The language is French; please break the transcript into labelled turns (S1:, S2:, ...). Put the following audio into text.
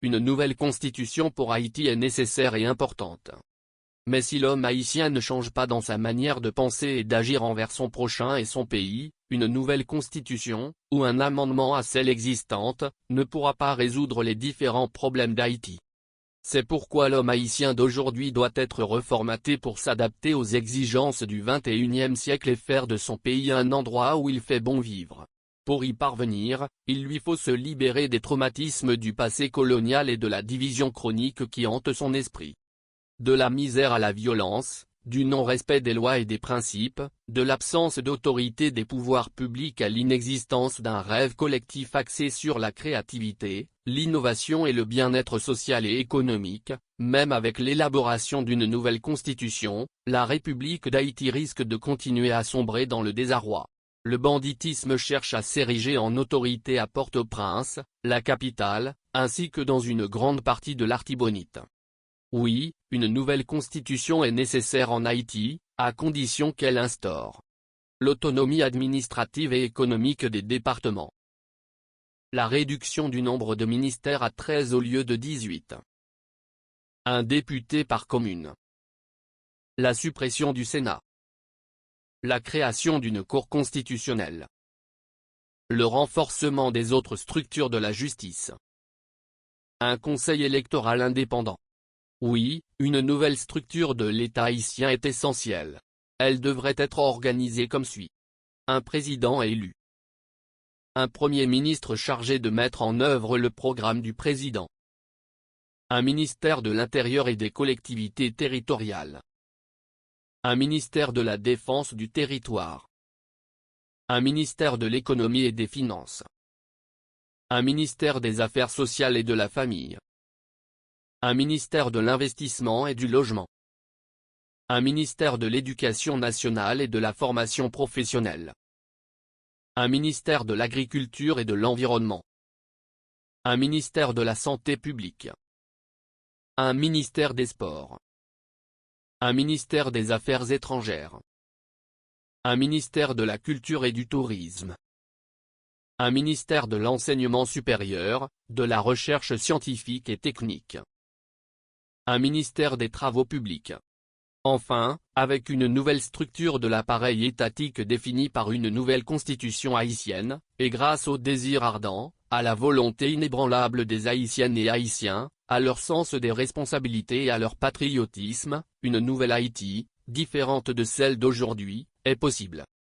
S1: une nouvelle constitution pour Haïti est nécessaire et importante. Mais si l'homme haïtien ne change pas dans sa manière de penser et d'agir envers son prochain et son pays, une nouvelle constitution, ou un amendement à celle existante, ne pourra pas résoudre les différents problèmes d'Haïti. C'est pourquoi l'homme haïtien d'aujourd'hui doit être reformaté pour s'adapter aux exigences du XXIe siècle et faire de son pays un endroit où il fait bon vivre. Pour y parvenir, il lui faut se libérer des traumatismes du passé colonial et de la division chronique qui hante son esprit. De la misère à la violence, du non-respect des lois et des principes, de l'absence d'autorité des pouvoirs publics à l'inexistence d'un rêve collectif axé sur la créativité, l'innovation et le bien-être social et économique, même avec l'élaboration d'une nouvelle constitution, la République d'Haïti risque de continuer à sombrer dans le désarroi. Le banditisme cherche à s'ériger en autorité à Port-au-Prince, la capitale, ainsi que dans une grande partie de l'Artibonite. Oui, une nouvelle constitution est nécessaire en Haïti, à condition qu'elle instaure l'autonomie administrative et économique des départements. La réduction du nombre de ministères à 13 au lieu de 18. Un député par commune. La suppression du Sénat. La création d'une Cour constitutionnelle. Le renforcement des autres structures de la justice. Un conseil électoral indépendant. Oui, une nouvelle structure de l'État haïtien est essentielle. Elle devrait être organisée comme suit. Un président élu. Un premier ministre chargé de mettre en œuvre le programme du président. Un ministère de l'Intérieur et des collectivités territoriales. Un ministère de la Défense du territoire. Un ministère de l'Économie et des Finances. Un ministère des Affaires sociales et de la famille. Un ministère de l'Investissement et du Logement. Un ministère de l'Éducation nationale et de la formation professionnelle. Un ministère de l'Agriculture et de l'Environnement. Un ministère de la Santé publique. Un ministère des Sports. Un ministère des Affaires étrangères. Un ministère de la Culture et du Tourisme. Un ministère de l'Enseignement supérieur, de la Recherche scientifique et technique. Un ministère des Travaux publics. Enfin, avec une nouvelle structure de l'appareil étatique définie par une nouvelle constitution haïtienne, et grâce au désir ardent, à la volonté inébranlable des Haïtiennes et Haïtiens, à leur sens des responsabilités et à leur patriotisme, une nouvelle Haïti, différente de celle d'aujourd'hui, est possible.